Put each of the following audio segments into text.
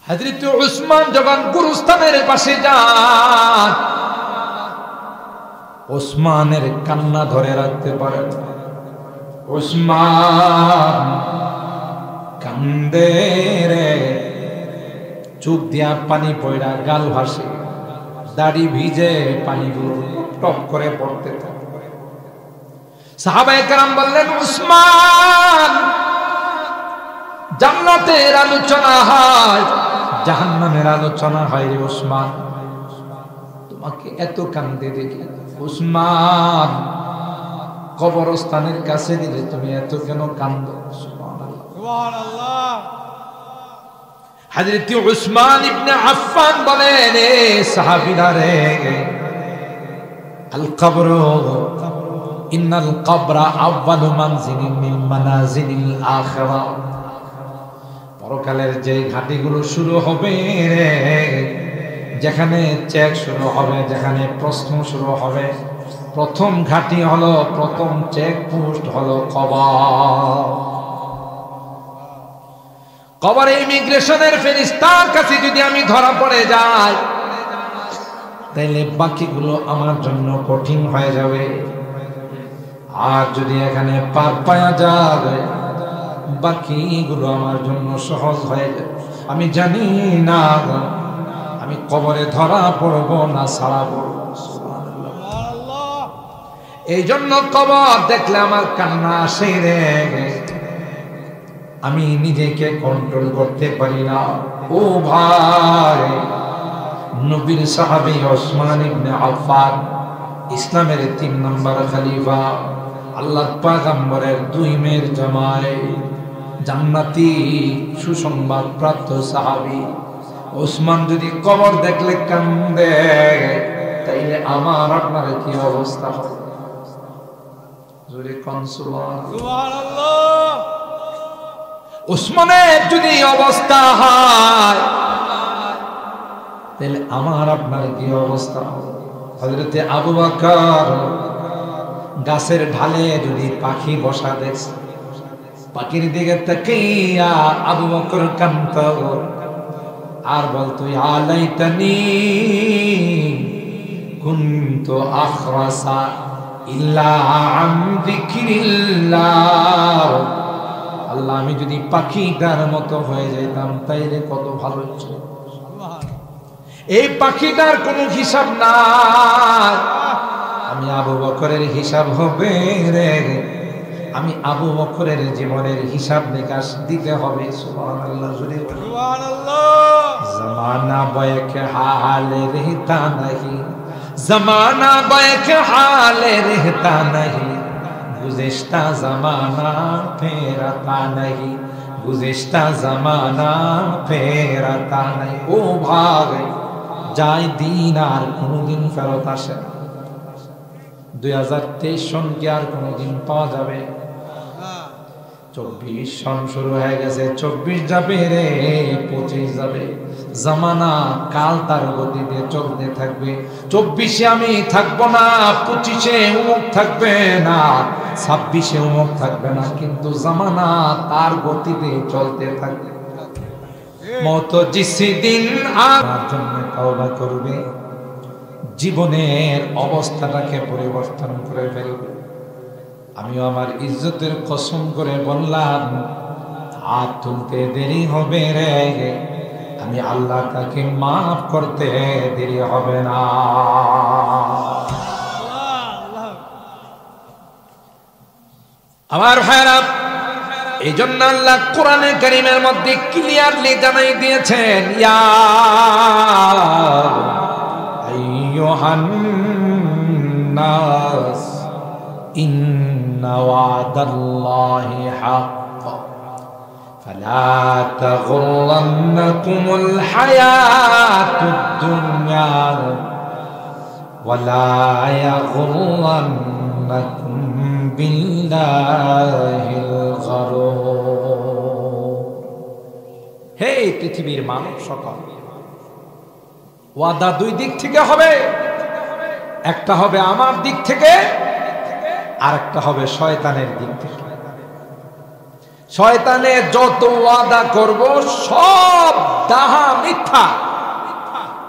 হযরত উসমান যখন গুরুস্থানের পাশে যান, উসমানের কান্না ধরে রাখতে পারেন। উসমান কান্দে রে, চোখ দিয়া পানি পড়া, গাল ভাসে, দাড়ি ভিজে, পানিগুলো টপ করে পড়তে থাকে। সাহাবায়ে কেরাম বললেন, উসমান, জান্নাতের আলোচনা হয়, জাহান্নামের আলোচনা হয় রে উসমান, তোমাকে এত কান্দে দেখি। উসমান, কবরস্থানের কাছে দিলে তুমি এত কেন কান্দো? সুবহানাল্লাহ। হযরত উসমান ইবনে আফফান বলেন, এ সাহাবীরা রে, আল কবর ইন্নাল কবরা আউয়ালু মানজিলিন মিন মানাজিলিল আখিরাহ, পরকালের যে ঘাটিগুলো শুরু হবে রে, যেখানে চেক শুরু হবে, যেখানে প্রশ্ন শুরু হবে, প্রথম ঘাটি হলো, প্রথম চেক পোস্ট হলো কবর। কবরে ইমিগ্রেশনের ফেরেশতার কাছে যদি আমি ধরা পড়ে যাই, তাইলে বাকিগুলো আমার জন্য কঠিন হয়ে যাবে। আর যদি এখানে পার পাওয়া যায়, বাকিগুলো আমার জন্য সহজ হয়ে যাবে। আমি জানি না আমি কবরে ধরা পড়ব না ছাড়া পড়ব। এই জন্য কবর দেখলে আমার কান্না আসে রে, আমি নিজেকে কন্ট্রোল করতে পারি না। ও ভাই, নবীর সাহাবী উসমান ইবনে আফফান, ইসলামের 3 নম্বর খলিফা, আল্লাহর পয়গম্বরের 2 মেয়ের জামাই, জান্নাতি সুসংবাদ প্রাপ্ত সাহাবী উসমান যদি কবর দেখলে কান্দে, তাইলে আমার আপনার কি অবস্থা হবে? জোরে কোন সুবহানাল্লাহ। উসমানের যদি অবস্থা হয়, তাহলে আমার আপনার কি অবস্থা হবে? হযরত আবু বকর গাছের ঢালে যদি পাখি বসা দেখছে, পাখির দিকে তাকিয়া আবু বকর কাঁদতো আর বলতো, ইয়া লাইতানি কুনতু আখরাসা ইল্লা আন যিকরিল্লাহ, আল্লাহ, আমি যদি পাখিটার মতো হয়ে যাইতাম তাইলে কত ভালো হতো। এই পাখিটার কোনো হিসাব নাই, আমি আবু বকরের হিসাব হবে রে, আমি আবু বকরের জীবনের হিসাব নিকাশ দিতে হবে। সুবহানাল্লাহ, সুবহানাল্লাহ। জমানা বয়কে হালে রহতা नहीं, জমানা বয়কে হালে রহতা नहीं, गुज़िश्ता ज़माना फिर आता नहीं, गुज़िश्ता ज़माना फिर आता नहीं। ও ভাগ যায় দিন আর কোনদিন ফেরত আসে না। 2023 সনকে আর কোনদিন পাওয়া যাবে? 24 সন শুরু হয়ে গেছে, 24 যাবে রে, 25 যাবে। জামানা কাল তার গতিতে চলতে থাকবে। 24-এ আমি থাকবো না, 25-এ উমুক থাকবে না, 26-এ উমুক থাকবে না, কিন্তু জামানা তার গতিতে চলতে থাকবে। মত জিসি দিন আমার জন্য তওবা করবে, জীবনের অবস্থাটাকে পরিবর্তন করে ফেলবে। আমিও আমার ইজ্জতের কসম করে বললাম, হাত তুলতে দেরি হবে রে, আমি আল্লাহ তাকে মাফ করতে দেরি হবে না। আমার ভাইরা, এই জন্য আল্লাহ কোরআনে কারীমের মধ্যে ক্লিয়ারলি জানাই দিয়েছেন, ইয়া আইয়ুহান নাস ইন্না ওয়াদাল্লাহি হাক্ক ফালা তাগুররান্নাকুমুল হায়াতুদ দুনিয়া ওয়ালা ইয়াগুররান্নাকুম বিল্লাহিল গারুর। হে পৃথিবীর মানব সকল, ওয়াদা 2 দিক থেকে হবে, একটা হবে আমার দিক থেকে, আর একটা হবে শয়তানের দিক থেকে। শয়তানে যত ওয়াদা করব সব দাহা মিথ্যা,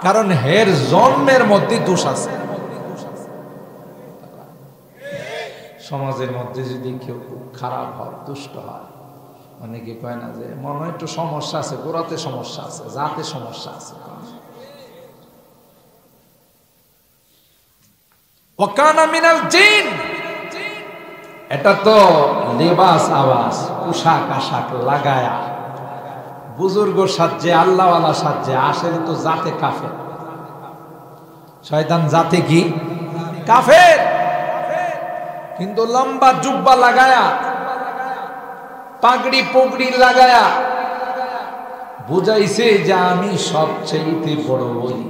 কারণ হের জন্মের মধ্যে দোষ আছে। সমাজের মধ্যে যদি কেউ খুব খারাপ হয়, দুষ্ট হয়, অনেকে কয় না যে মনে হয় একটু সমস্যা আছে, গোড়াতে সমস্যা আছে, জাতে সমস্যা আছে। ওয়াকানা মিনাল জিন, এটা তো লেবাস আবাস, পোশাক আশাক লাগায়া বুজুর্গ সাজে, আল্লাহওয়ালা সাজে, আসলে তো জাতে কাফের। শয়তান জাতে কি কাফের, কিন্তু লম্বা জুব্বা লাগায়া, পাগড়ি পগড়ি লাগায়া বুঝাইছে যে আমি সবচেয়ে বড় বলি।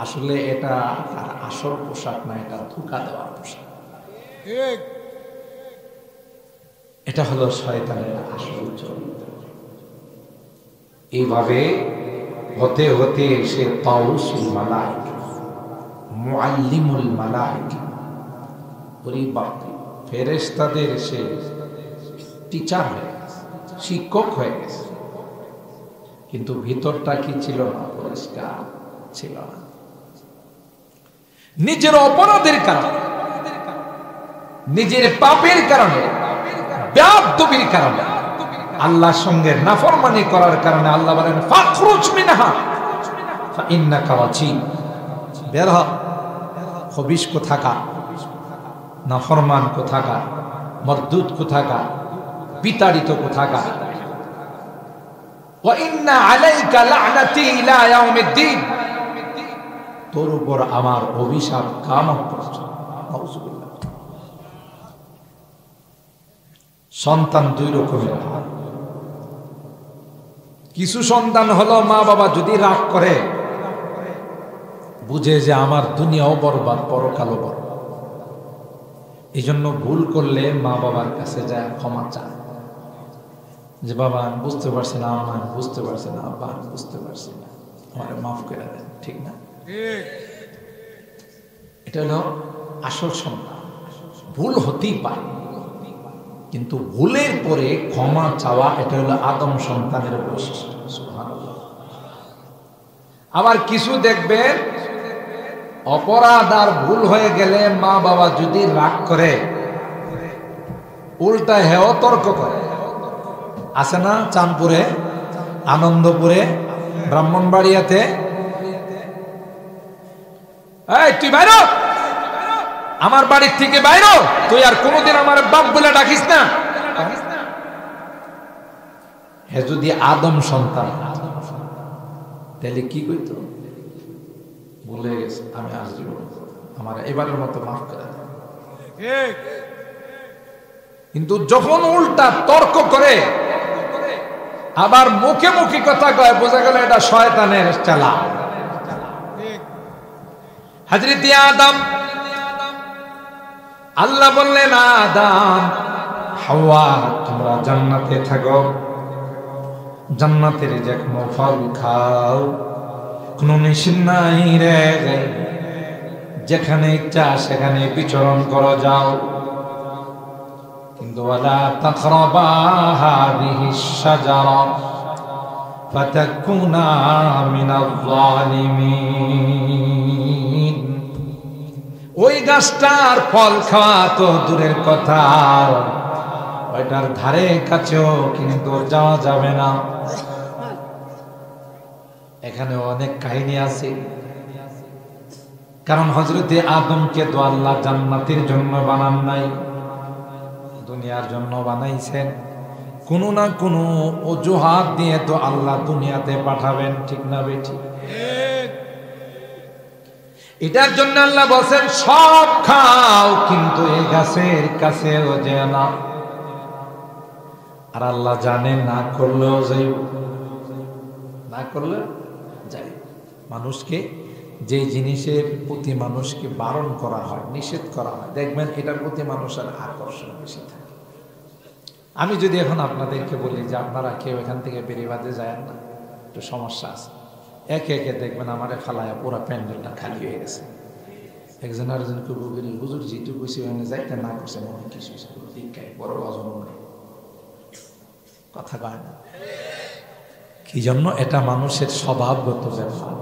আসলে এটা তার আসল পোশাক না, এটা ধোঁকা দেওয়ার পোশাক। এটা হলো শয়তানের আসল চরিত্র। এইভাবে হতে হতে সে তাউসুল মালায়েকা, মুআল্লিমুল মালায়েকা, ফেরেশতাদের সে টিচার হয়ে গেছে, শিক্ষক হয়ে গেছে। কিন্তু ভিতরটা কি ছিল না? পরিষ্কার ছিল না। নিজের অপরাধের কারণে, নিজের পাপের কারণে, বেয়াদবির কারণে, আল্লাহর সঙ্গে নাফরমানি করার কারণে আল্লাহ বলেন ফাখরুজ মিনহা ফাইন্নাকা রাজিম, বের হ, খবিশ কোথাকার, নাফরমান কোথাকার, মরদুদ কোথাকার, বিতাড়িত কোথাকার। ওয়া ইন্না আলাইকা লা'নাতি ইলা ইয়াউমিদ্দিন, তোর উপর আমার অভিশাপ কিয়ামত পর্যন্ত। নাউযুবিল্লাহ। সন্তান দুই রকমের হয়। কিছু সন্তান হলো মা বাবা যদি রাগ করে, বুঝে যে আমার দুনিয়াও বরবাদ, পরকালও বরবাদ, এই জন্য ভুল করলে মা বাবার কাছে যায় ক্ষমা চায়, যে বাবা আমি বুঝতে পারছি না, আমি বুঝতে পারছি না, আব্বা আমি বুঝতে পারছি না, আমার মাফ করে দেন। ঠিক না? এটা হলো আসল সন্তান। ভুল হতেই পারে, কিন্তু ভুলের পরে ক্ষমা চাওয়া, এটা হলো আদম সন্তানের বৈশিষ্ট্য। সুবহানাল্লাহ। আবার কিছু দেখবেন অপরাধ আর ভুল হয়ে গেলে মা বাবা যদি রাগ করে, উল্টা হেও তর্ক করে। আছে না চাঁদপুরে, আনন্দপুরে, ব্রাহ্মণবাড়িয়াতে, এই তুই বাইরো, আমার বাড়ির থেকে বাইরো, তুই আর কোনোদিন আমার বাপ বলে ডাকিস না। হে যদি আদম সন্তান, তাহলে কি কইতো? ভুলে গেছে, আমি আজ জীবন আমার এবারের মতো মাফ করে দেন। কিন্তু যখন উল্টা তর্ক করে, আবার মুখে মুখে কথা কয়, বোঝা গেল এটা শয়তানের চালা। হযরত আদম, আল্লাহ বললেন আদম হাওয়া তোমরা জান্নাতে থাকো, জান্নাতের যে কোনো ফল খাও, কোনো নিষেধ নাই রে, যেখানে ইচ্ছা সেখানে বিচরণ করো যাও, কিন্তু ওয়ালা তাকরাবা হাযিহিশ শাজারা ফাতাকুনা মিনাল যালিমিন। ওই গাছটার ফল খাওয়া তো দূরের কথা, ওইটার ধারে কাছেও কিন্তু যাওয়া যাবে না। এখানে অনেক কাহিনী আছে, কারণ হযরতে আদমকে তো আল্লাহ জান্নাতের জন্য বানান নাই, দুনিয়ার জন্য বানাইছেন। কোনো না কোনো অজুহাত দিয়ে তো আল্লাহ দুনিয়াতে পাঠাবেন। ঠিক না বেঠিক? এটার জন্য আল্লাহ বলেন সব খাও, কিন্তু এই গাছের কাছেও যেও না। আর আল্লাহ জানে না করলেও যাই, না করলে যাই। মানুষকে যে জিনিসের প্রতি মানুষকে বারণ করা হয়, নিষেধ করা হয়, দেখবেন এটার প্রতি মানুষের আকর্ষণ বেশি থাকে। আমি যদি এখন আপনাদেরকে বলি যে আপনারা কেউ এখান থেকে বেরিবাদে যায় না, একটু সমস্যা আছে, একে একে দেখবেন আমার ফালায় পুরো প্যান্ডেলটা খালি হয়ে গেছে। একজন আরেকজনকে বলি হুজুর যেটু খুশি হয়ে যাইতে না করছে মনে কিছু দীক্ষায় বড় অজন নেই, কথা কয় না। কি জন্য? এটা মানুষের স্বভাবগত ব্যাপার।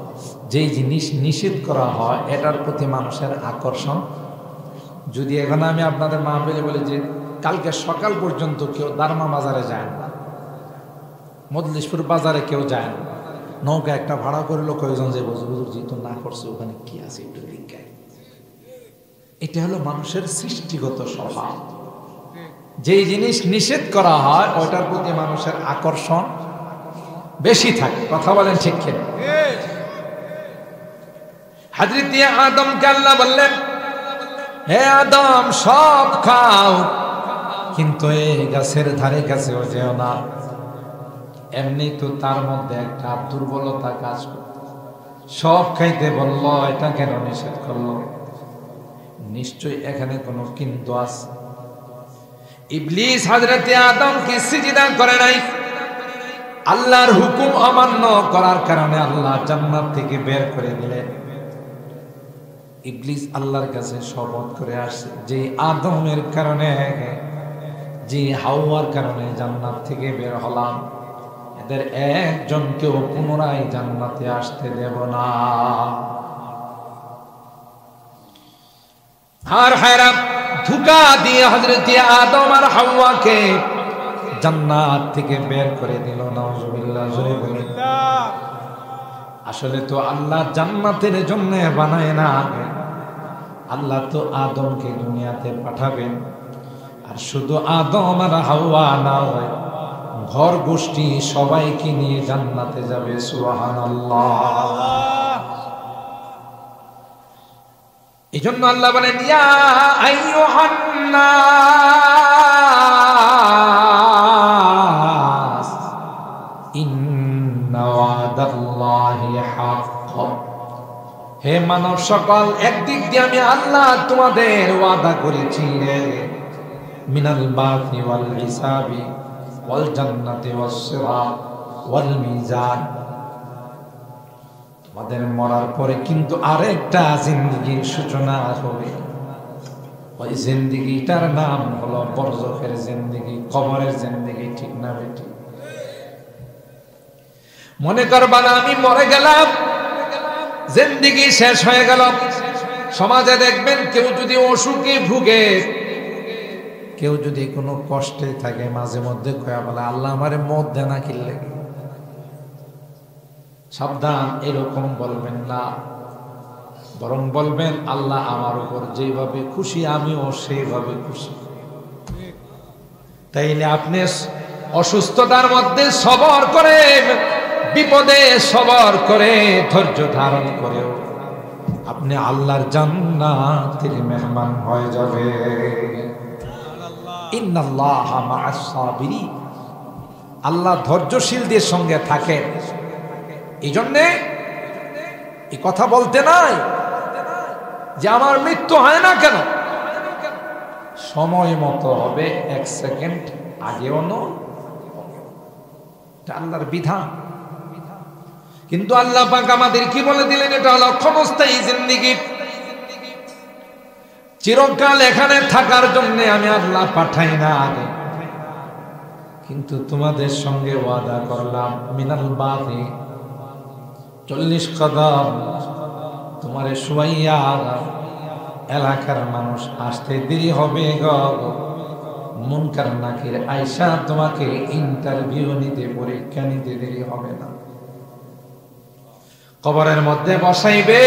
যেই জিনিস নিষেধ করা হয় এটার প্রতি মানুষের আকর্ষণ। যদি এখানে আমি আপনাদের মাহফিলে বলি যে কালকে সকাল পর্যন্ত কেউ দারমা বাজারে যায় না, মজলিশপুর বাজারে কেউ যায় না, নৌকা একটা ভাড়া করলো, কয়েকজন যে বুজুর্গ তো না করছে ওখানে কি আছে একটু জিজ্ঞাসা। এটা হলো মানুষের সৃষ্টিগত স্বভাব। যেই জিনিস নিষেধ করা হয় ওইটার প্রতি মানুষের আকর্ষণ বেশি থাকে। কথা বলেন ঠিক কিনা? হযরত আদমকে আল্লাহ বললেন, হে আদম সব খাও, কিন্তু এই গাছের ধারে কাছেও যেও না। এমনি তো তার মধ্যে একটা দুর্বলতা কাজ করত, সব খাইতে বলল, এটা কেন নিষেধ করলো? নিশ্চয়ই এখানে কোনো কিন্তু আছে। ইবলিস হযরত আদমকে সিজদা করে নাই। আল্লাহর হুকুম অমান্য করার কারণে আল্লাহ জান্নাত থেকে বের করে দিলেন। ইবলিস আল্লাহর কাছে শপথ করে আসছে যে আদমের কারণে, যে হাওয়ার কারণে জান্নাত থেকে বের হলাম, এদের একজনকেও পুনরায় জান্নাতে আসতে দেব না। আর হায়রাম ধোঁকা দিয়ে হযরত আদম আর হাওয়াকে জান্নাত থেকে বের করে দিল। নাউজুবিল্লাহ। জোরে বলেন। আসলে তো আল্লাহ জান্নাতের জন্য বানায় না, আল্লাহ তো আদমকে দুনিয়াতে পাঠাবেন। আর শুধু আদম আর হাওয়া না হয়, ঘর গোষ্ঠী সবাইকে নিয়ে জান্নাতে যাবে। সুবহানাল্লাহ। এই জন্য আল্লাহ বলেন, ইয়া আইয়ুহান নাস ইন্না ওয়াদাল্লাহি হাক্ক। হে মানব সকল, একদিক দিয়ে আমি আল্লাহ তোমাদের ওয়াদা করেছি মিনাল বাথি ওয়াল হিসাবি ওয়াল জান্নাতি ওয়াস সিরাত ওয়াল মিজান। তোমাদের মরার পরে কিন্তু আরেকটা জিন্দেগির সূচনা হবে। ওই জিন্দেগিটার নাম হলো বরজখের জিন্দেগি, কবরের জিন্দেগি। ঠিক না বেটি? মনে করবা না আমি মরে গেলাম, জিন্দেগি শেষ হয়ে গেল। সমাজে দেখবেন কেউ যদি অসুখে ভুগে, কেউ যদি কোনো কষ্টে থাকে, মাঝে মধ্যে কয়া বলে আল্লাহ আমারে মত দেয় না কি লাগে। সাবধান, এরকম বলবেন না, বরং বলবেন আল্লাহ আমার উপর যেভাবে খুশি আমিও সেইভাবে খুশি। তাইলে আপনি অসুস্থতার মধ্যে সবর করে, বিপদে সবর করে, ধৈর্য ধারণ করেও আপনি আল্লাহর জান্নাতের মেহমান হয়ে যাবে। ইন্নাল্লাহা মা'আস সাবিরিন। আল্লাহ ধৈর্যশীলদের সঙ্গে থাকে। এই জন্যে এই কথা বলতে নাই যে আমার মৃত্যু হয় না কেন, সময় মতো হবে, এক সেকেন্ড আগেও নয়, এটা আল্লাহর বিধান। কিন্তু আল্লাহ পাক আমাদের কি বলে দিলেন, এটা হলো ক্ষণস্থায়ী জিন্দেগি, চিরকাল এখানে থাকার জন্য আমি আল্লাহ পাঠাই না আগে। কিন্তু তোমাদের সঙ্গে ওয়াদা করলাম মিনাল বাথি 40 কদম তোমারে শুয়াইয়া এলাকার মানুষ আসতে দেরি হবে গো। মুনকার নাকির আয়েশা তোমাকে ইন্টারভিউ নিতে, পরীক্ষা নিতে দেরি হবে না। কবরের মধ্যে বসাইবে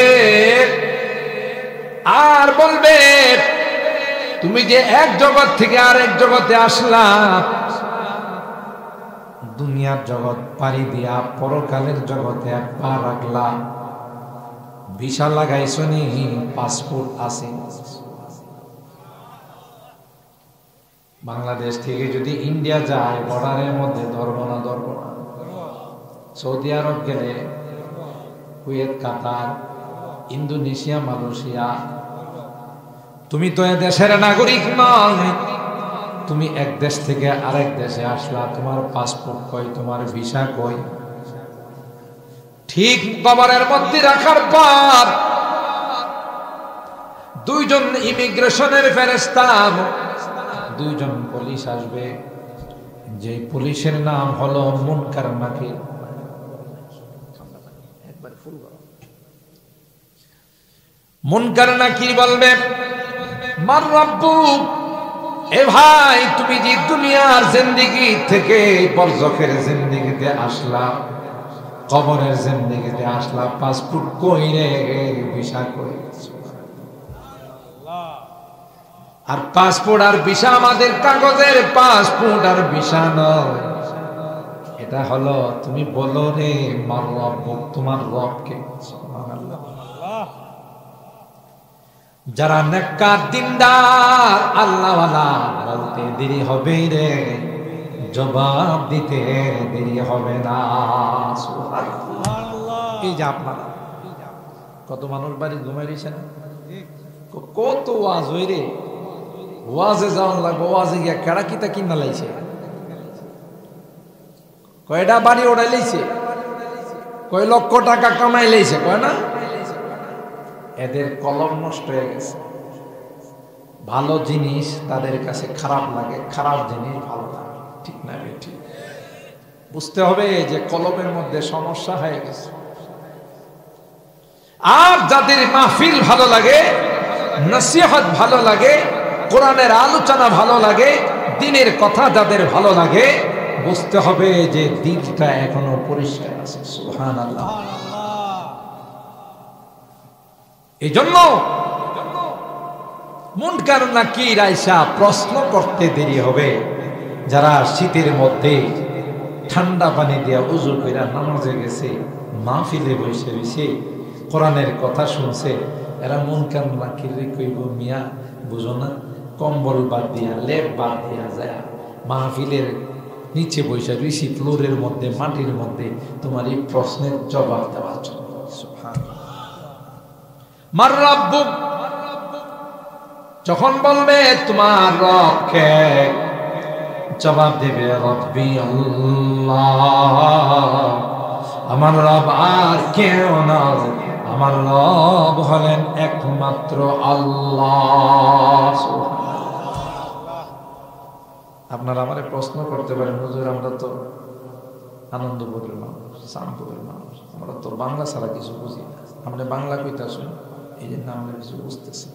আর বলবে তুমি যে এক জগৎ থেকে আরেক জগতে আসলা, দুনিয়ার জগৎ পাড়ি দিয়া পরকালের জগতে পা রাখলা, ভিসা লাগাইছো নি, পাসপোর্ট আছে। বাংলাদেশ থেকে যদি ইন্ডিয়া যায় বর্ডারের মধ্যে ধরবো না, ধরবো না। সৌদি আরব গেলে, কুয়েত, কাতার, ইন্দোনেশিয়া, মালয়েশিয়া, তুমি তো এ দেশের নাগরিক নয়, তুমি এক দেশ থেকে আরেক দেশে আসলা, তোমার পাসপোর্ট কই, তোমার ভিসা কই? ঠিক কবরের মধ্যে রাখার পর দুইজন ইমিগ্রেশনের ফেরেশতা, দুইজন পুলিশ আসবে, যে পুলিশের নাম হলো মুনকার নাকির। একবারে ফুল গরম। মুনকার নাকির বলবে মার রাব্বুক, এ ভাই তুমি যে দুনিয়ার জিন্দেগি থেকে বরজখের জিন্দেগিতে আসলা, কবরের জিন্দেগিতে আসলা, পাসপোর্ট কই রে, ভিসা কই? আর পাসপোর্ট আর ভিসা আমাদের কাগজের পাসপোর্ট আর ভিসা নয়, এটা হলো তুমি বলো রে মার রাব্বুক, তোমার রবকে। সুবহানাল্লাহ। যারা নেককার দিনদার আল্লাহওয়ালা, বলতে দেরি হবে রে, জবাব দিতে দেরি হবে না। সুবহানাল্লাহ। এই যে আপনারা কত মানুষ বাড়ি ঘুমাই রয়েছেন, কত ওয়াজ হই রে, ওয়াজে যাওয়ান লাগবে, ওয়াজে গিয়া কেড়া কিতা কিনা লাইছে, কয়টা বাড়ি ওড়াই লাইছে, কয় লক্ষ টাকা কামাই লাইছে, কয় না? এদের কলম নষ্ট হয়ে গেছে। ভালো জিনিস তাদের কাছে খারাপ লাগে, খারাপ জিনিস ভালো লাগে, ঠিক না? ঠিক বুঝতে হবে যে কলমের মধ্যে সমস্যা হয়ে গেছে। আর যাদের মাহফিল ভালো লাগে, নসিহত ভালো লাগে, কোরআনের আলোচনা ভালো লাগে, দ্বীনের কথা যাদের ভালো লাগে, বুঝতে হবে যে দিলটা এখনো পরিষ্কার আছে। সুবহানাল্লাহ। এই জন্য মুনকার নাকির আইসা প্রশ্ন করতে দেরি হবে। যারা শীতের মধ্যে ঠান্ডা পানি দিয়া উজু কইরা নামাজে গেছে, মাহফিলে বসে রয়েছে, কোরআনের কথা শুনছে, এরা মুনকার নাকির কইব মিয়া বুঝো না, কম্বল বাদ দিয়া লেপ বাদ দিয়া যায় মাহফিলের নিচে বসে রয়েছি ফ্লোরের মধ্যে, মাটির মধ্যে, তোমার এই প্রশ্নের জবাব দেওয়ার জন্য। সুবহানাল্লাহ। মার রাব্বুক, যখন বলবে তোমার রব কে, জবাব দেবে রব্বি আল্লাহ, আমার রব আর কেউ না, আমার রব হলেন একমাত্র আল্লাহ। আপনারা আমারে প্রশ্ন করতে পারেন, হুজুর আমরা তো আনন্দপুরের মানুষ, শান্তপুরের মানুষ, আমরা তো বাংলা ছাড়া কিছু বুঝি না, আপনি বাংলা কইতে আসুন, এই জন্য আমরা কিছু বুঝতেছি।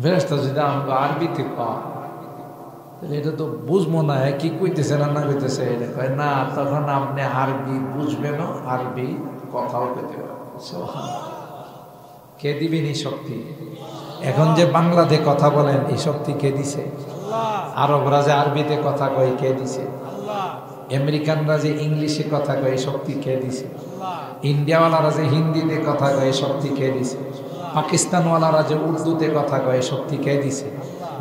ফেরেশতা যদি আমরা আরবিতে পাই, তাহলে এটা তো বুঝবো না কি কইতেছে না না কইতেছে, এটা কয় না, তখন আপনি আরবি বুঝবেন, আরবি কথাও পেতে পারেন। কে দিবেন এই শক্তি? এখন যে বাংলাতে কথা বলেন, এই শক্তি কে দিছে? আরবরা যে আরবিতে কথা কয়, কে দিছে? আমেরিকানরা যে ইংলিশে কথা কয়, এই শক্তি কে দিছে? ইন্ডিয়াওয়ালারা যে হিন্দিতে কথা কয়, এই শক্তি কে দিছে? পাকিস্তানওয়ালারা যে উর্দুতে কথা কয়, এই শক্তি কে দিছে?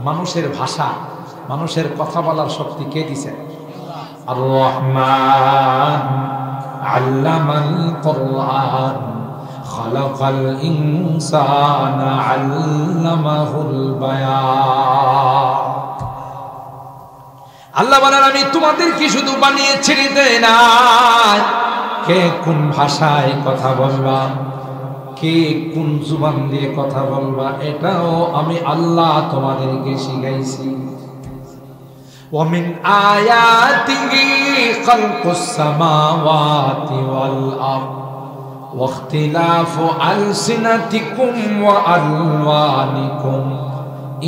মানুষের ভাষা, মানুষের কথা বলার শক্তি কে দিছে? আর রহমান আল্লামাল কুরআন খালাকাল ইনসানা আল্লামাহুল বায়ান। আল্লাহ বলেন আমি তোমাদের কি শুধু বানিয়ে ছেড়ে দেই না, কে কোন ভাষায় কথা বলবা, কে কোন জুবান দিয়ে কথা বলবা, এটাও আমি আল্লাহ তোমাদেরকে শিখাইছি। ওয়ামিন আয়াতিহি খালকুস সামাওয়াতি ওয়াল আরদ ওয়াখতিলাফু আলসিনাতিকুম ওয়া আলওয়ানিকুম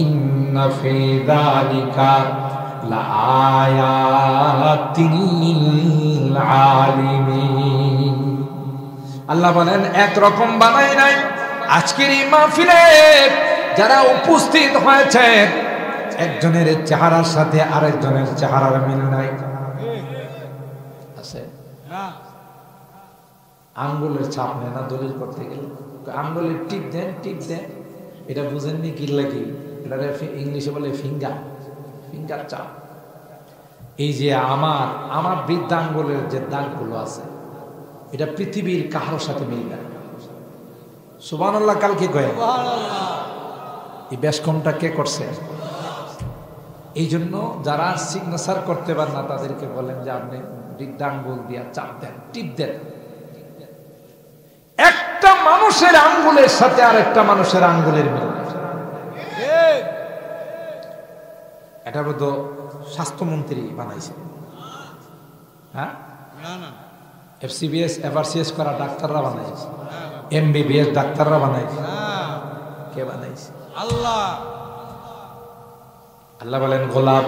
ইন্না ফি যালিকা লাআয়াতিন লিল আলিমিন। আল্লাহ বলেন একরকম বানাই নাই। আজকের এই মাহফিলে যারা উপস্থিত হয়েছে, একজনের চেহারার সাথে আরেকজনের চেহারার মিল নাই, আছে না? আঙ্গুলের ছাপ নেয় না দলিল করতে গেলে, আঙ্গুলের টিপ দেন, টিপ দেন, এটা বুঝেননি কি লাগে, এটা ইংলিশে বলে ফিঙ্গার, ফিঙ্গার চাপ। এই যে আমার বৃদ্ধাঙ্গুলের যে দাগগুলো আছে, এটা পৃথিবীর কারোর সাথে মিল না। সুবহানাল্লাহ। কালকে কয়ে এই ব্যাসকমটা কে করছে? এই জন্য যারা সিগনেচার করতে পারেন না, তাদেরকে বলেন যে আপনি বৃদ্ধাঙ্গুল দিয়া চাপ দেন, টিপ দেন। একটা মানুষের আঙ্গুলের সাথে আর একটা মানুষের আঙ্গুলের মিল, এটা বোধ স্বাস্থ্যমন্ত্রী বানাইছে। হ্যাঁ, FCBS FRCS করা ডাক্তাররা বানাইছে, MBBS ডাক্তাররা বানাইছে। কে বানাইছে? আল্লাহ। আল্লাহ বলেন গোলাপ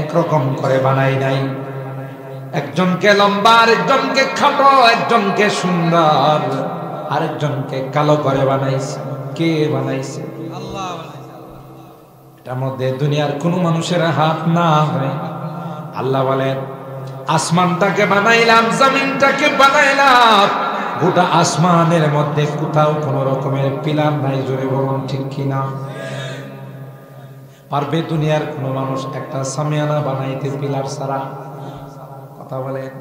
একরকম করে বানাই নাই, একজনকে লম্বা, আরেকজনকে খাটো, একজনকে সুন্দর, আরেকজনকে কালো করে বানাইছে। কে বানাইছে? আল্লাহ বানাইছে। এটার মধ্যে দুনিয়ার কোনো মানুষের হাত না হয়। আল্লাহ বলেন আসমানটাকে বানাইলাম, জমিনটাকে বানাইলাম, গোটা আসমানের মধ্যে কোথাও কোনো রকমের পিলার নাই। জোরে বলুন ঠিক কিনা? পারবে দুনিয়ার কোনো মানুষ একটা সামিয়ানা বানাইতে পিলার ছাড়া? কথা বলেন।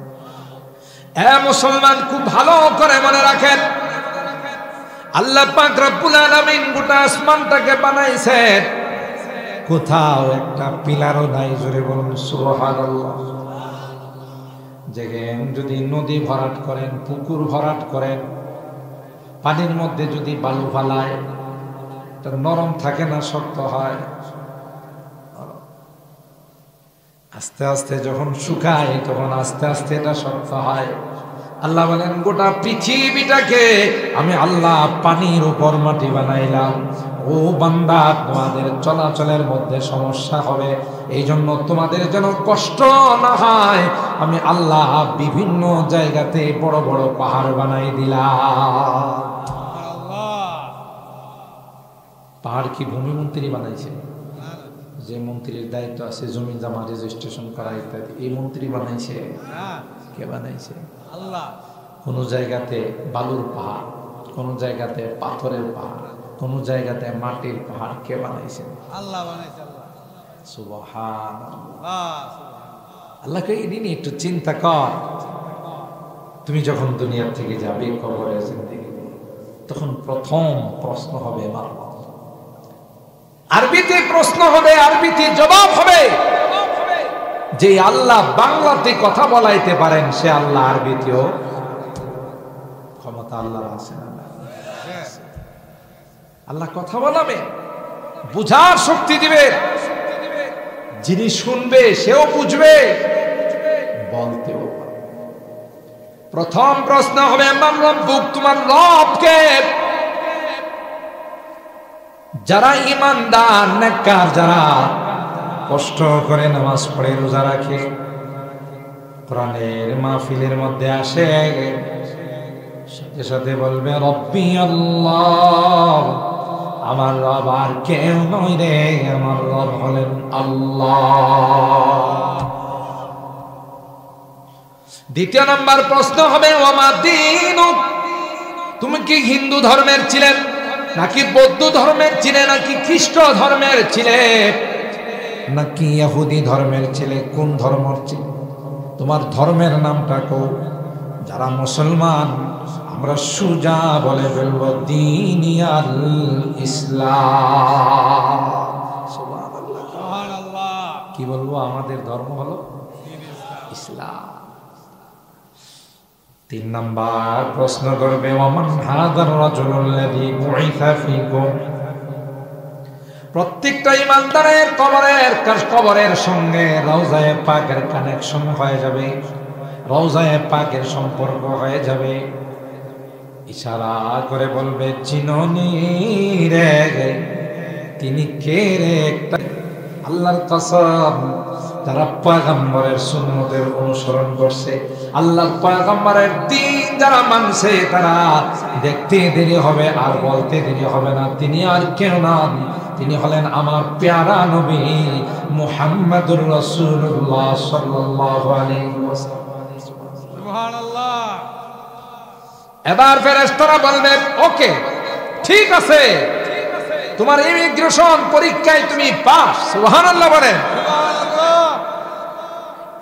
মুসলমান খুব ভালো করে মনে রাখেন, আল্লাহ পাক রব্বুল আলামিন গোটা আসমানটাকে বানাইছেন, কোথাও একটা পিলারও নাই। জোরে বলুন সুবহানাল্লাহ। যেখানে যদি নদী ভরাট করেন, পুকুর ভরাট করেন, পানির মধ্যে যদি বালু ফালায়, এটা নরম থাকে না শক্ত হয়? আস্তে আস্তে যখন শুকায় তখন আস্তে আস্তে এটা শক্ত হয়। আল্লাহ বলেন গোটা পৃথিবীটাকে আমি আল্লাহ পানির উপর মাটি বানাইলাম। ও বান্দা, তোমাদের চলাচলের মধ্যে সমস্যা হবে, এই জন্য তোমাদের যেন কষ্ট না হয়, আমি আল্লাহ বিভিন্ন জায়গাতে বড় বড় পাহাড় বানাই দিলাম। পাহাড় কি ভূমিমন্ত্রী বানাইছে? যে মন্ত্রীর দায়িত্ব আছে জমি জমা রেজিস্ট্রেশন করা ইত্যাদি, এই মন্ত্রী বানাইছে? কে বানাইছে? আল্লাহ। কোন জায়গাতে বালুর পাহাড়, কোন জায়গাতে পাথরের পাহাড়, কোন জায়গাতে মাটির পাহাড়, কে বানাইছে? আল্লাহ বানাইছে। সুবহানাল্লাহ। আল্লাহকে এদিন একটু চিন্তা কর, তুমি যখন দুনিয়া থেকে যাবে কবরে জিন্দেগি, তখন প্রথম প্রশ্ন হবে মারহাবা। আরবিতে প্রশ্ন হবে, আরবিতে জবাব হবে। যে আল্লাহ বাংলাতে কথা বলাইতে পারেন, সে আল্লাহ আরবিতেও ক্ষমতা আল্লাহর আছে না? আল্লাহ কথা বলাবে, বুঝার শক্তি দিবে, যিনি শুনবে সেও বুঝবে, বলতেও পারবে। প্রথম প্রশ্ন হবে মান রব্বুক, তোমার রব কে? যারা ঈমানদার নেককার, যারা কষ্ট করে নামাজ পড়ে রোজা রাখে, কোরআনের মাহফিলের মধ্যে আসে, সাথে সাথে বলবে রব্বি আল্লাহ, আমার রব আর কেউ নয় রে, আমার রব হলেন আল্লাহ। দ্বিতীয় নাম্বার প্রশ্ন হবে ওমা দীনুক, তুমি কি হিন্দু ধর্মের ছিলেন, নাকি বৌদ্ধ ধর্মের ছিলে, নাকি খ্রিস্ট ধর্মের ছিলে, নাকি ইহুদি ধর্মের ছিলে? কোন ধর্মের ছিলে? তোমার ধর্মের নামটা কো। যারা মুসলমান আমরা সুজা বলে বলবো দীনিয়াল ইসলাম। সুবহানাল্লাহ। কি বলবো? আমাদের ধর্ম হলো ইসলাম। তিন নাম্বার প্রশ্ন করবে ওমান হাদার রাজুলুল্লাযী বুইসা ফীকুম, প্রত্যেকটা ঈমানদারের কবরের সঙ্গে রওজায়ে পাকের কানেকশন হয়ে যাবে, রওজায়ে পাকের সম্পর্ক হয়ে যাবে। ইশারা করে বলবে চিননি রে, তিনি কে রে? একটা আল্লাহর কসম, যারা পয়গম্বরের সুন্নতের অনুসরণ করছে, আল্লাহর পয়গম্বরের দ্বীন যারা মানছে, তারা দেখতে দেরি হবে আর বলতে দেরি হবে না, তিনি আর কেউ না, তিনি হলেন আমার প্যারা নবী মুহাম্মদুর রাসূলুল্লাহ সাল্লাল্লাহু আলাইহি ওয়াসাল্লাম। সুবহানাল্লাহ। এবার ফেরেশতারা বলবেন ওকে, ঠিক আছে, তোমার ইমিগ্রেশন পরীক্ষায় তুমি পাস। সুবহানাল্লাহ বলেন।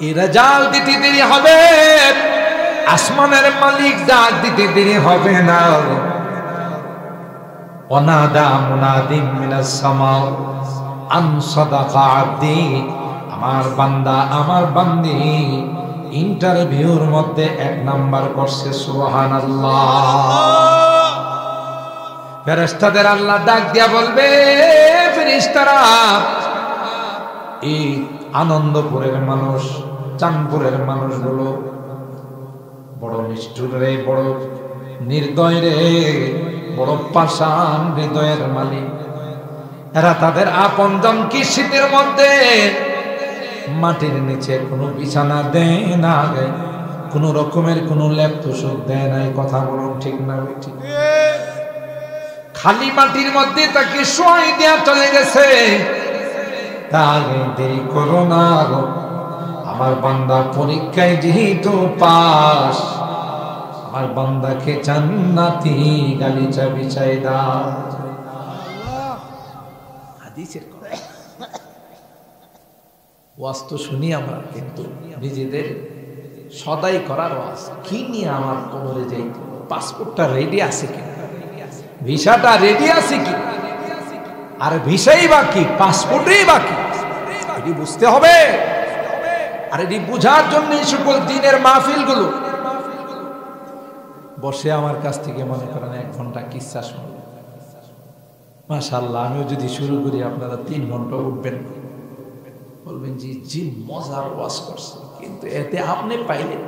এই রেজাল্ট দিতে দেরি হবে, আসমানের মালিক ডাক দিতে দেরি হবে না। ওয়ানাদা মুনাদিম মিনাস সামা আন সাদাকা আবদি, আমার বান্দা আমার বান্দি ইন্টারভিউর মধ্যে 1 নাম্বার করছে। সুবহানাল্লাহ। ফেরেশতাদের আল্লাহ ডাক দিয়া বলবে ফেরেশতারা, এই আনন্দপুরের মানুষ, চাঁদপুরের মানুষগুলো বড় নিষ্ঠুর রে, বড় নির্দয় রে, বড় পাষাণ হৃদয়ের মালিক। এরা তাদের আপনজনকে শীতের মধ্যে মাটির নিচে কোনো বিছানা দেয় না, কোন রকমের কোন লেপ তোষক দেয় নাই। কথা বলুন ঠিক না ঠিক? খালি মাটির মধ্যে তাকে শোয়াই দেয়া চলে গেছে। তাই দেরি করো না, আমার বান্দা পরীক্ষায় যেহেতু পাস, আমার বান্দাকে জান্নাতি গালিচা বিছাই দাও। হাদিসের কথা ওয়াজ তো শুনি আমরা, কিন্তু নিজেদের সদাই করার ওয়াজ কি নিয়ে আমার কোমরে যাই, পাসপোর্টটা রেডি আছে কি, ভিসাটা রেডি আছে কি, আর ভিসাই বাকি, পাসপোর্টেই বাকি, এটি বুঝতে হবে। আর এটি বুঝার জন্য সকল দিনের মাহফিলগুলো বসে আমার কাছ থেকে মনে করেন 1 ঘন্টা কিচ্ছা শুনল, মাশাআল্লাহ। আমিও যদি শুরু করি আপনারা 3 ঘন্টা উঠবেন, বলবেন জি জি মজার ওয়াজ করছে, কিন্তু এতে আপনি পাইলেন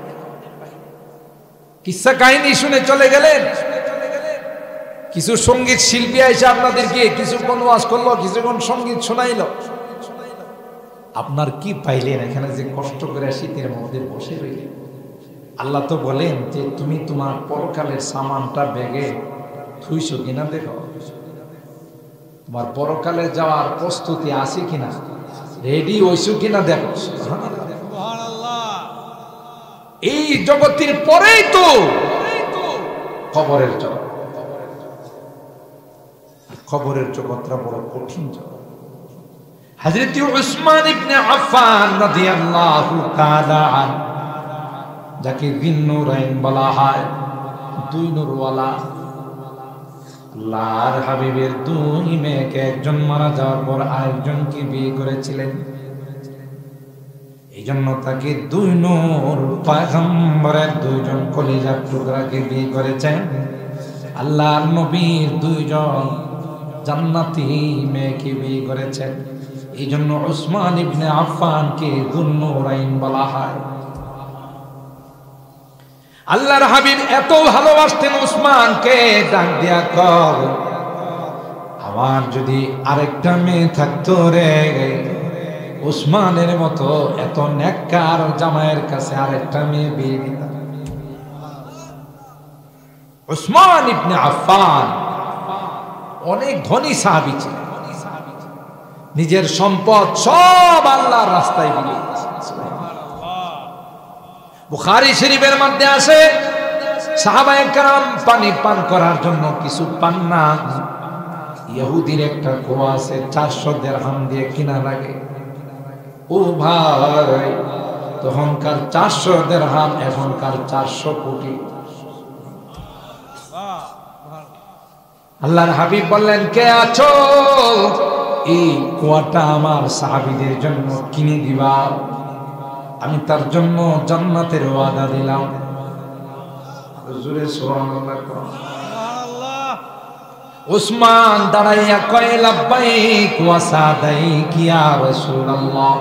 কিচ্ছা কাহিনী শুনে চলে গেলেন। কিছু সঙ্গীত শিল্পী এসে আপনাদেরকে কিছুক্ষণ ওয়াজ করলো, কিছুক্ষণ সঙ্গীত শোনাইলো, আপনার কি পাইলেন? এখানে যে কষ্ট করে শীতের মধ্যে বসে রইলেন। আল্লাহ তো বলেন যে তুমি তোমার পরকালের সামানটা ব্যাগে থুইছো কিনা দেখো, তোমার পরকালে যাওয়ার প্রস্তুতি আছে কিনা, রেডি হইছো কিনা দেখো। এই জগতের পরেই তো খবরের জগৎ, খবরের জগৎটা বড় কঠিন জগৎ। হযরত উসমান ইবনে আফফান রাদিয়াল্লাহু তাআলা আনহু, যাকে যিন্নুরাইন বলা হয়, 2 নূরওয়ালা, আল্লাহর হাবিবের 2 মেয়েকে একজন মারা যাওয়ার পর আরেকজনকে বিয়ে করেছিলেন। এই জন্য তাকে 2 নূর পয়গম্বরের 2 জন কলিজার টুকরাকে বিয়ে করেছেন। আল্লাহর নবীর 2 জন জান্নাতি মেয়েকে বিয়ে করেছেন। এই জন্য উসমান ইবনে আফফানকে যুন্নুরাইন বলা হয়। আল্লাহর হাবিব এত ভালোবাসতেন উসমানকে, ডাক দিয়া কর, আমার যদি আরেকটা মেয়ে থাকতো রে, উসমানের মতো এত নেককার জামাইয়ের কাছে আরেকটা মেয়ে বিয়ে দিতাম। উসমান ইবনে আফফান অনেক ধনী সাহাবী ছিলেন, নিজের সম্পদ সব আল্লাহর রাস্তায় বিলিয়ে দিয়েছেন। বুখারী শরীফের মধ্যে আছে, সাহাবায়ে কেরাম পানি পান করার জন্য কিছু পান না। ইহুদির একটা কুয়া আছে, 400 দিরহাম দিয়ে কিনা লাগে। ও ভাই, তখনকার 400 দিরহাম, এখনকার 400 কোটি। আল্লাহর হাবিব বললেন, কে আছো? এই কুয়াটা আমার সাহাবীদের জন্য কিনে দিবা, আমি তার জন্য জান্নাতের ওয়াদা দিলাম। হুজুরে সুবহানাল্লাহ। উসমান দাঁড়াইয়া কয়, লাব্বাইক ওয়া সাদাইক ইয়া রাসূলুল্লাহ।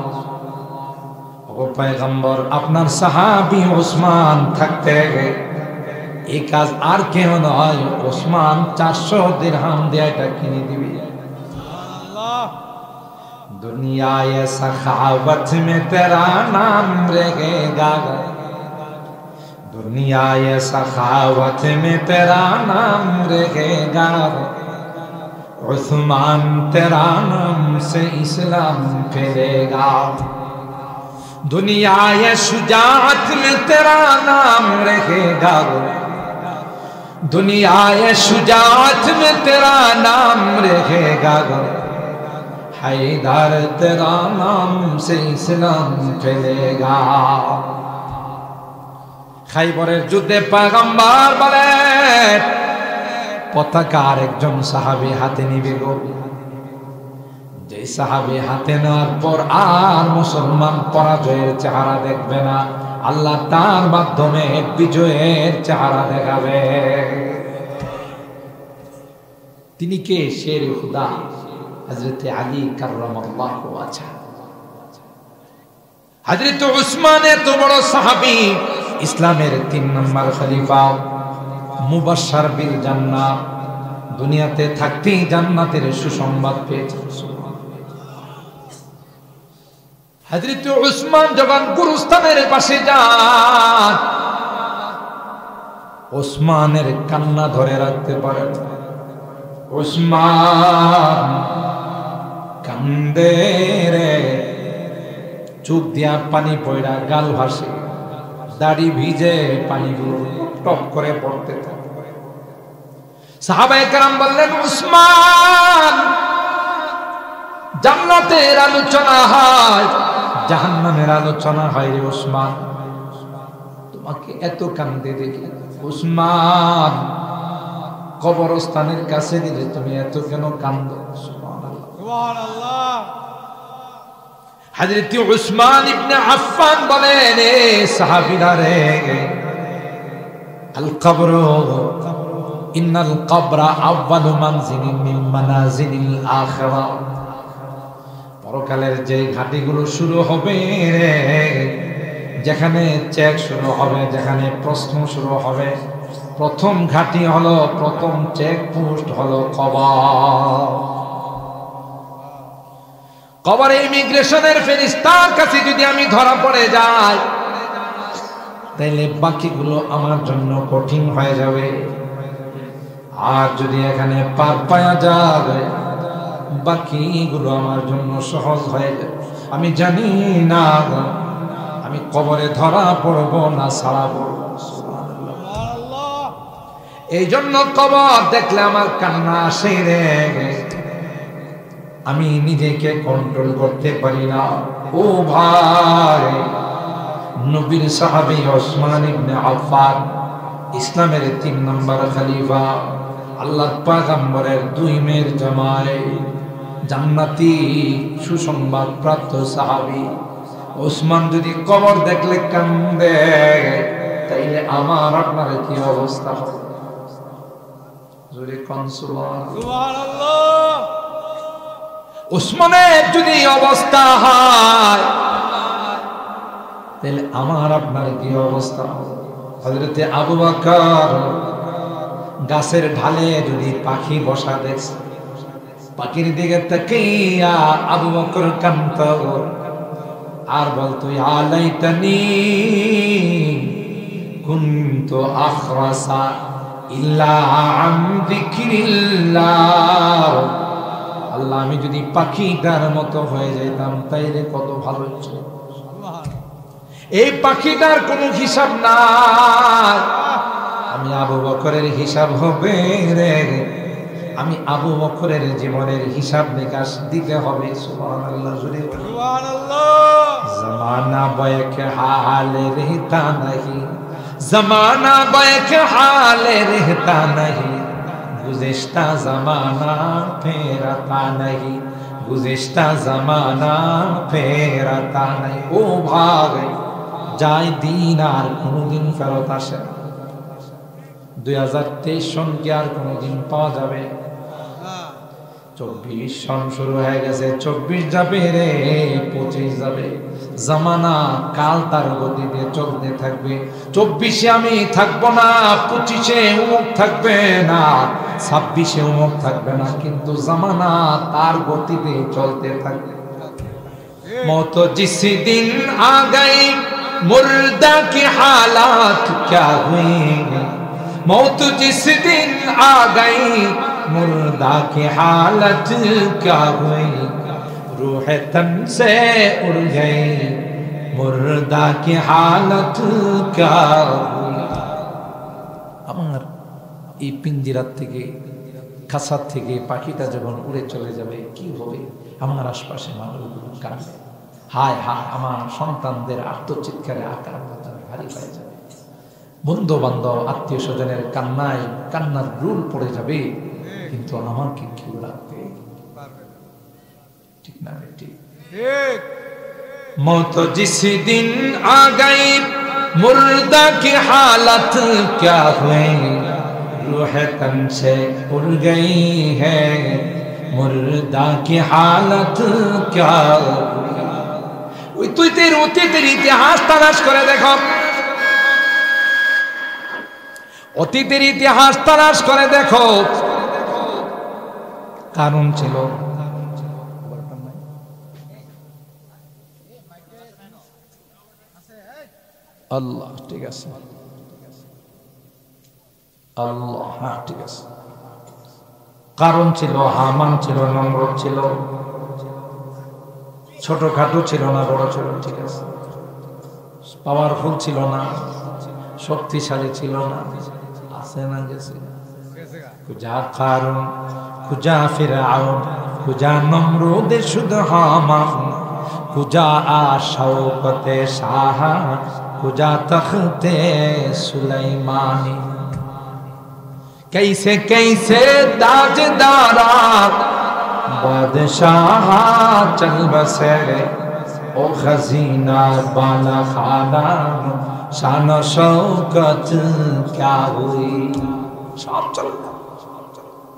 ও পয়গম্বর, আপনার সাহাবী উসমান থাকতে এই কাজ আর কেউ নয়, উসমান 400 দিরহাম দিয়ে এটা কিনে দিবে। दुनिया ये सखावत में तेरा नाम रहेगा, दुनिया ये सखावत में तेरा नाम रहेगा, उस्मान तेरा नाम से इस्लाम फैलेगा, दुनिया ये शुजाअत में तेरा नाम रहेगा, दुनिया ये शुजाअत में तेरा नाम रहेगा, हैदर तेरा नाम से इस्लाम फैलेगा। খাইবরের যুদ্ধে পয়গম্বর বলেন, পতাকা আরেকজন সাহাবী হাতে নিবে গো। যে সাহাবী হাতে নেওয়ার পর আর মুসলমান পরাজয়ের চেহারা দেখবে না, আল্লাহ তার মাধ্যমে বিজয়ের চেহারা দেখাবে। তিনি কে? শের খুদা হযরত আলী কাররামাল্লাহু ওয়াজহা। হযরত উসমান এত বড় সাহাবী, ইসলামের 3 নম্বর খলিফা, মুবাশশার বিল জান্নাহ, দুনিয়াতে থাকতেই জান্নাতের সুসংবাদ পেয়েছেন। হযরত উসমান যখন গুরুস্থানের পাশে যান, উসমানের কান্না ধরে রাখতে পারেন। উসমান কান্দে রে, চোখ দিয়া পানি পড়া, গাল ভাসে, দাড়ি ভিজে, পানিগুলো টপ করে পড়তে থাকে। সাহাবায়ে কেরাম বললেন, উসমান, জান্নাতের আলোচনা হয়, জাহান্নামের আলোচনা হয় রে উসমান, তোমাকে এত কান্দে দেখি। উসমান, কবরস্থানের কাছে দিলে তুমি এত কেন কান্দো? সুবহানাল্লাহ। হযরত উসমান ইবনে আফফান বলেন, এ সাহাবীরা রে, আল কবর ইন্নাল কবরা আউয়ালু মানজিলিন মিন মানাজিলিল আখিরাহ, পরকালের যে ঘাটিগুলো শুরু হবে রে, যেখানে চেক শুরু হবে, যেখানে প্রশ্ন শুরু হবে, প্রথম ঘাটি হলো, প্রথম চেক পোস্ট হলো কবর। কবরে ইমিগ্রেশনের ফেরেশতার কাছে যদি আমি ধরা পড়ে যাই, তাহলে বাকিগুলো আমার জন্য কঠিন হয়ে যাবে। আর যদি এখানে পার পাওয়া যাবে, বাকিগুলো আমার জন্য সহজ হয়ে যাবে। আমি জানি না আমি কবরে ধরা পড়বো না ছাড়া পড়বো। এই জন্য কবর দেখলে আমার কান্না আসে রে, আমি নিজেকে কন্ট্রোল করতে পারি না। ও ভাই, নবীর সাহাবী উসমান ইবনে আফফান, ইসলামের 3 নম্বর খলিফা, আল্লাহর পয়গম্বরের 2 মেয়ের জামাই, জান্নাতি সুসংবাদ প্রাপ্ত সাহাবী উসমান যদি কবর দেখলে কান্দে, তাইলে আমার আপনার কি অবস্থা হবে? জোরে কোন সুবহানাল্লাহ। উসমানের যদি অবস্থা হয়, তাহলে আমার আপনার কি অবস্থা হবে? হযরতে আবু বকর গাছের ঢালে যদি পাখি বসা দেখছে, পাখির দিকে তাকিয়া আবু বকর কাঁদতো আর বলতো, ইয়া লাইতানি কুনতু আখরাসা ইল্লা আন যিকরিল্লাহ, আল্লাহ, আমি যদি পাখিটার মতো হয়ে যাইতাম তাইলে কত ভালো ছিল। এই পাখিটার কোনো হিসাব নাই, আমি আবু বকরের হিসাব হবে রে, আমি আবু বকরের জীবনের হিসাব নিকাশ দিতে হবে। সুবহানাল্লাহ, জোরে সুবহানাল্লাহ। জমানা বয়ক হালে रहता नहीं, जमाना बैक हाल रहता नहीं, गुज़िश्ता ज़माना फेरता नहीं, गुज़िश्ता ज़माना फेरता नहीं। ও ভাই, যায় দিন আর কোনোদিন ফেরত আসে না। 2023 সন কি আর কোনোদিন পাওয়া যাবে? 24 সন শুরু হয়ে গেছে, 24 যাবে রে, 25 যাবে। জামানা কাল তার গতিতে চলতে থাকবে। 24-এ আমি থাকবো না, 25-এ উমুক থাকবে না, 26-এ উমুক থাকবে না, কিন্তু জামানা তার গতিতে চলতে থাকবে। मौत जिस दिन आ गई मुर्दा की हालात क्या हुई, मौत जिस दिन आ गई मुर्दा की हालत क्या हुई, रूह तन से उड़ गई मुर्दा की हालत क्या हुई। আমার এই পিঞ্জিরার থেকে, খাঁচার থেকে পাখিটা যখন উড়ে চলে যাবে, কি হবে? আমার আশপাশে মানুষগুলো কাঁদবে, হায় হায়, আমার সন্তানদের আত্মচিৎকারে আকার ভারী হয়ে যাবে। বন্ধু বান্ধব আত্মীয় স্বজনের কান্নায় কান্নার রুল পড়ে যাবে, কিন্তু আমাকে কেউ রাখবে? ঠিক না? ঠিক। मौत जिस दिन आ गई मुर्दा की हालत क्या हुई, रूह तन से उड़ गई है मुर्दा की हालत क्या हुई। তুই তোর অতীতের ইতিহাস তালাশ করে দেখো, অতীতের ইতিহাস তালাশ করে দেখো, কারণ ছিল আল্লাহ, ঠিক আছে আল্লাহ, হ্যাঁ ঠিক আছে। কারণ ছিল, হামান ছিল, নমরুদ ছিল, ছোটখাটো ছিল না, বড় ছিল, ঠিক আছে। পাওয়ারফুল ছিল না, শক্তিশালী ছিল না, আছে না গেছে। খুঁজা কারণ, খুঁজা ফিরআউন, খুঁজা নমরুদ, শুধু হামান, খুঁজা শওকতে শাহ, খুঁজা তখতে সুলাইমানি। कैसे कैसे ताजदारा बादशाह चल बसे, ओ खजीना बाला खाना, शान शौकत क्या हुई। সব চল।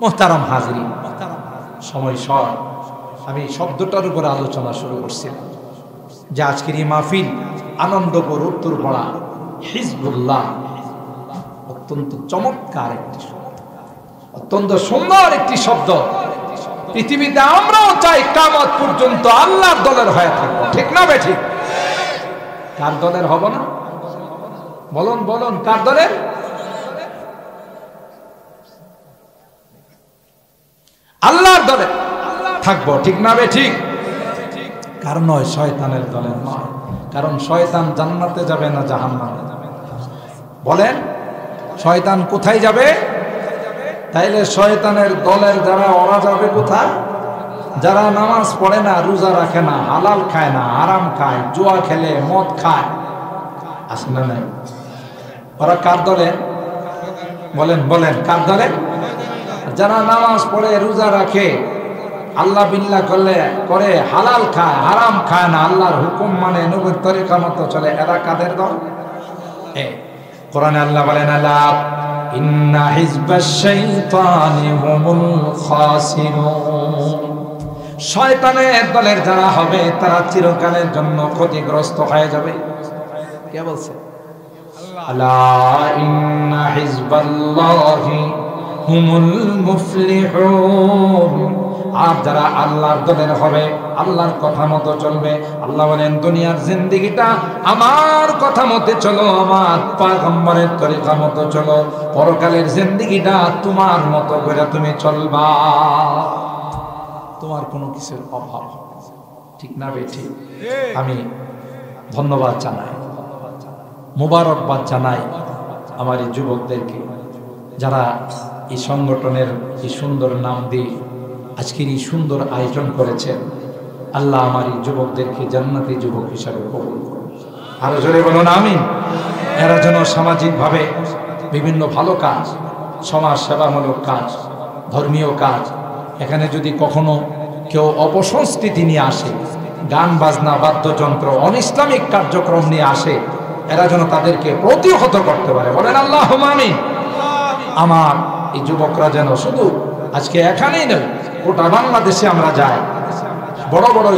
মোহতারাম হাজিরিন, সময় শর্ট, আমি শব্দটার উপর আলোচনা শুরু করছিলাম যে আজকের এই মাহফিল আনন্দপুর উত্তরপাড়া হিজবুল্লাহ অত্যন্ত চমৎকার একটি শব্দ, অত্যন্ত সুন্দর একটি শব্দ। পৃথিবীতে আমরাও চাই কিয়ামত পর্যন্ত আল্লাহর দলের হয়ে থাকবো, ঠিক না বে ঠিক? কার দলের হব না? বলুন বলুন, কার দলের? আল্লাহর দলে থাকবো, ঠিক না বে ঠিক? কারণ নয় শয়তানের দলের নয়, কারণ শয়তান জান্নাতে যাবে না জাহান্নামে যাবে। বলেন শয়তান কোথায় যাবে? তাইলে শয়তানের দলের যারা, ওরা যাবে কোথায়? যারা নামাজ পড়ে না, রোজা রাখে না, হালাল খায় না, আরাম খায়, জুয়া খেলে, মদ খায়, আছে না নাই? ওরা কার দলে? বলেন বলেন, কার দলে? যারা নামাজ পড়ে, রোজা রাখে, আল্লাহ বিল্লাহ করে, হালাল খায়, হারাম খায় না, আল্লাহর হুকুম মানে, নবীর তরিকা মতো চলে, এরা কাদের দল? কোরআনে আল্লাহ বলেন, আলা ইন্না হিজবাশ শাইতানি হুমুল খাসিরুন। শয়তানের দলের যারা হবে তারা চিরকালের জন্য ক্ষতিগ্রস্ত হয়ে যাবে। কে বলছে? আলা ইন্না হিজবাল্লাহি হুমুল মুফলিহুন। আর যারা আল্লাহর দলের হবে, আল্লাহর কথা মতো চলবে, আল্লাহ বলেন দুনিয়ার জিন্দেগিটা আমার কথা মতে চলো, আমার পয়গম্বরের তরিকা মতো চলো, পরকালের জিন্দেগিটা তোমার মতো করে তুমি চলবা, তোমার কোনো কিছুর অভাব হবে না, ঠিক না বে ঠিক? আমি ধন্যবাদ জানাই, মোবারকবাদ জানাই আমার এই যুবকদেরকে, যারা এই সংগঠনের এই সুন্দর নাম দিয়ে আজকের এই সুন্দর আয়োজন করেছেন। আল্লাহ আমার এই যুবকদেরকে জান্নাতি যুবক হিসাবে কবুল করুন। আরো জোরে বলুন আমিন। এরা যেন সামাজিকভাবে বিভিন্ন ভালো কাজ, সমাজ সেবামূলক কাজ, ধর্মীয় কাজ, এখানে যদি কখনো কেউ অপসংস্কৃতি নিয়ে আসে, গান বাজনা, বাদ্যযন্ত্র, অনিসলামিক কার্যক্রম নিয়ে আসে, এরা যেন তাদেরকে প্রতিহত করতে পারে। বলেন আল্লাহুম্মা আমিন। আমার এই যুবকরা যেন শুধু আজকে এখানেই নয়, গোটা বাংলাদেশে আমরা যাই, বড় বড়